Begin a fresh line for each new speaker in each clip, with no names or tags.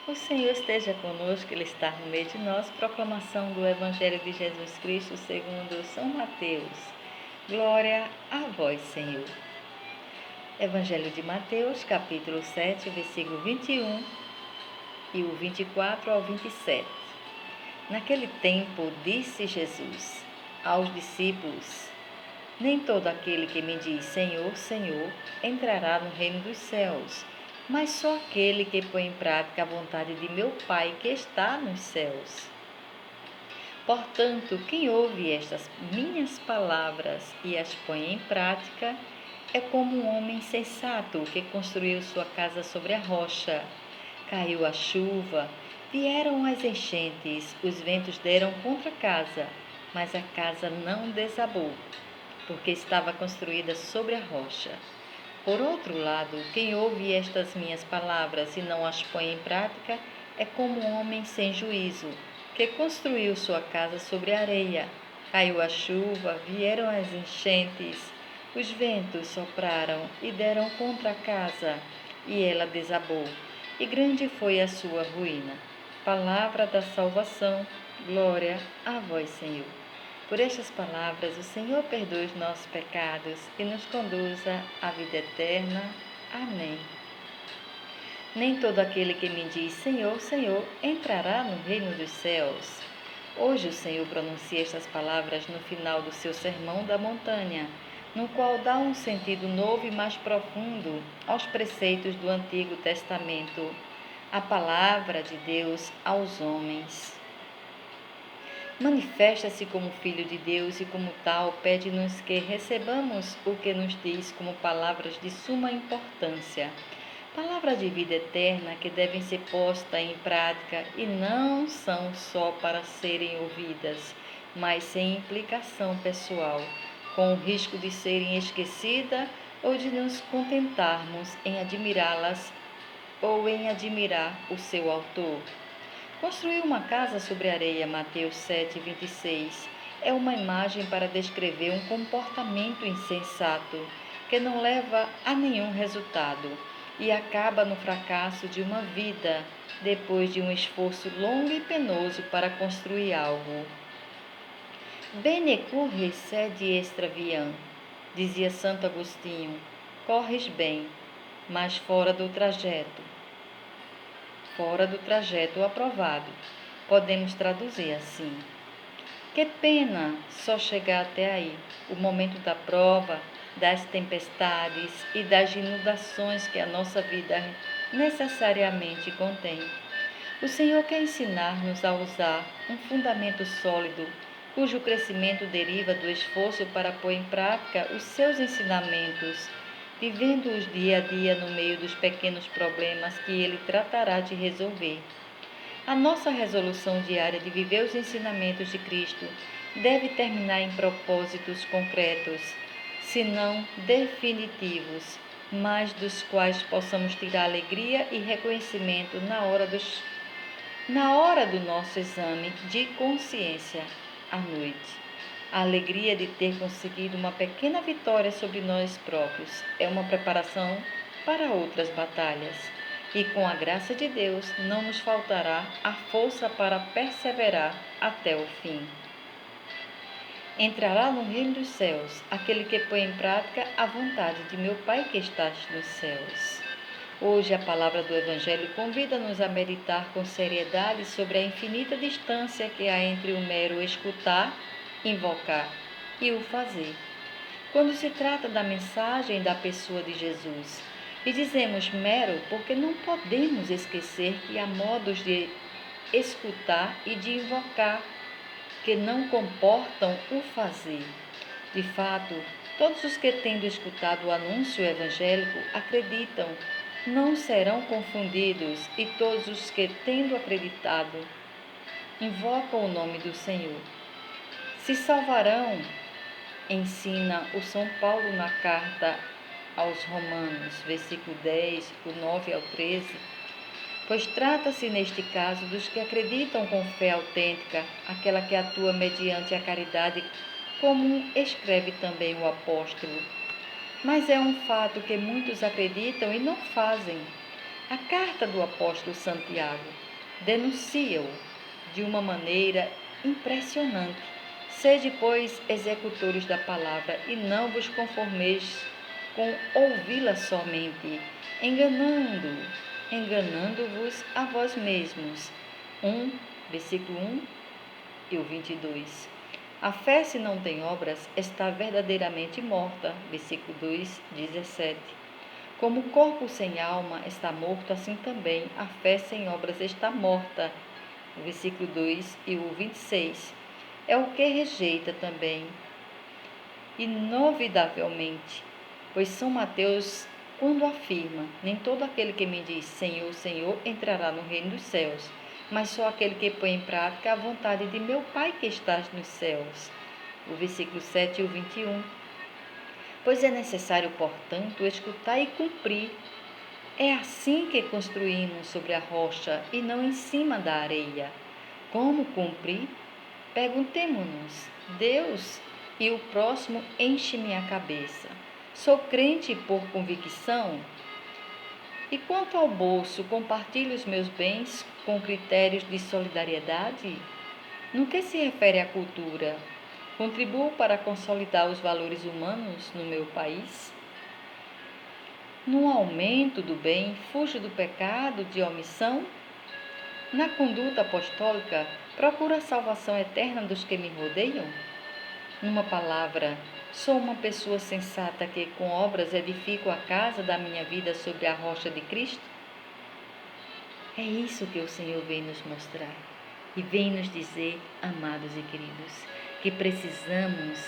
O Senhor esteja conosco, Ele está no meio de nós. Proclamação do Evangelho de Jesus Cristo segundo São Mateus. Glória a vós, Senhor. Evangelho de Mateus, capítulo 7, versículo 21 e o 24 ao 27. Naquele tempo, disse Jesus aos discípulos: Nem todo aquele que me diz Senhor, Senhor, entrará no reino dos céus, mas só aquele que põe em prática a vontade de meu Pai que está nos céus. Portanto, quem ouve estas minhas palavras e as põe em prática é como um homem sensato que construiu sua casa sobre a rocha. Caiu a chuva, vieram as enchentes, os ventos deram contra a casa, mas a casa não desabou, porque estava construída sobre a rocha. Por outro lado, quem ouve estas minhas palavras e não as põe em prática é como um homem sem juízo, que construiu sua casa sobre a areia. Caiu a chuva, vieram as enchentes, os ventos sopraram e deram contra a casa, e ela desabou, e grande foi a sua ruína. Palavra da salvação, glória a vós, Senhor. Por estas palavras, o Senhor perdoa os nossos pecados e nos conduza à vida eterna. Amém. Nem todo aquele que me diz Senhor, Senhor, entrará no reino dos céus. Hoje o Senhor pronuncia estas palavras no final do seu Sermão da Montanha, no qual dá um sentido novo e mais profundo aos preceitos do Antigo Testamento, a palavra de Deus aos homens. Manifesta-se como Filho de Deus e, como tal, pede-nos que recebamos o que nos diz como palavras de suma importância. Palavras de vida eterna que devem ser postas em prática e não são só para serem ouvidas, mas sem implicação pessoal, com o risco de serem esquecidas ou de nos contentarmos em admirá-las ou em admirar o seu autor. Construir uma casa sobre areia, Mateus 7, 26, é uma imagem para descrever um comportamento insensato que não leva a nenhum resultado e acaba no fracasso de uma vida depois de um esforço longo e penoso para construir algo. Bene curre sed extraviam, dizia Santo Agostinho, corres bem, mas fora do trajeto aprovado. Podemos traduzir assim: que pena só chegar até aí, o momento da prova, das tempestades e das inundações que a nossa vida necessariamente contém. O Senhor quer ensinar-nos a usar um fundamento sólido, cujo crescimento deriva do esforço para pôr em prática os seus ensinamentos, vivendo-os dia a dia no meio dos pequenos problemas que Ele tratará de resolver. A nossa resolução diária de viver os ensinamentos de Cristo deve terminar em propósitos concretos, se não definitivos, mas dos quais possamos tirar alegria e reconhecimento na hora do nosso exame de consciência à noite. A alegria de ter conseguido uma pequena vitória sobre nós próprios é uma preparação para outras batalhas. E com a graça de Deus não nos faltará a força para perseverar até o fim. Entrará no reino dos céus aquele que põe em prática a vontade de meu Pai que está nos céus. Hoje a palavra do Evangelho convida-nos a meditar com seriedade sobre a infinita distância que há entre o mero escutar, invocar e o fazer. Quando se trata da mensagem da pessoa de Jesus, e dizemos mero porque não podemos esquecer que há modos de escutar e de invocar que não comportam o fazer. De fato, todos os que, tendo escutado o anúncio evangélico, acreditam, não serão confundidos, e todos os que, tendo acreditado, invocam o nome do Senhor, se salvarão, ensina o São Paulo na carta aos Romanos, versículo 10, do 9 ao 13, pois trata-se neste caso dos que acreditam com fé autêntica, aquela que atua mediante a caridade, como escreve também o apóstolo. Mas é um fato que muitos acreditam e não fazem. A carta do apóstolo Santiago denuncia-o de uma maneira impressionante. Sede, pois, executores da palavra e não vos conformeis com ouvi-la somente, enganando-vos a vós mesmos. Versículo 1 e o 22. A fé, se não tem obras, está verdadeiramente morta. Versículo 2, 17. Como o corpo sem alma está morto, assim também a fé sem obras está morta. Versículo 2 e o 26. É o que rejeita também, inovidavelmente, pois São Mateus, quando afirma: nem todo aquele que me diz Senhor, Senhor, entrará no reino dos céus, mas só aquele que põe em prática a vontade de meu Pai que estás nos céus. O versículo 7 e o 21. Pois é necessário, portanto, escutar e cumprir. É assim que construímos sobre a rocha e não em cima da areia. Como cumprir? Perguntemo-nos. Deus e o próximo enche minha cabeça. Sou crente por convicção? E quanto ao bolso, compartilho os meus bens com critérios de solidariedade? No que se refere à cultura, contribuo para consolidar os valores humanos no meu país? No aumento do bem, fujo do pecado de omissão? Na conduta apostólica, procuro a salvação eterna dos que me rodeiam? Numa palavra, sou uma pessoa sensata que, com obras, edifico a casa da minha vida sobre a rocha de Cristo? É isso que o Senhor vem nos mostrar e vem nos dizer, amados e queridos, que precisamos,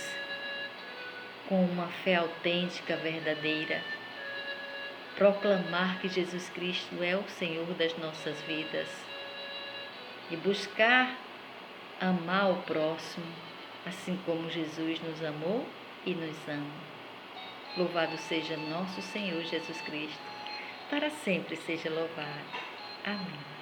com uma fé autêntica, verdadeira, proclamar que Jesus Cristo é o Senhor das nossas vidas e buscar amar o próximo, assim como Jesus nos amou e nos ama. Louvado seja nosso Senhor Jesus Cristo, para sempre seja louvado. Amém.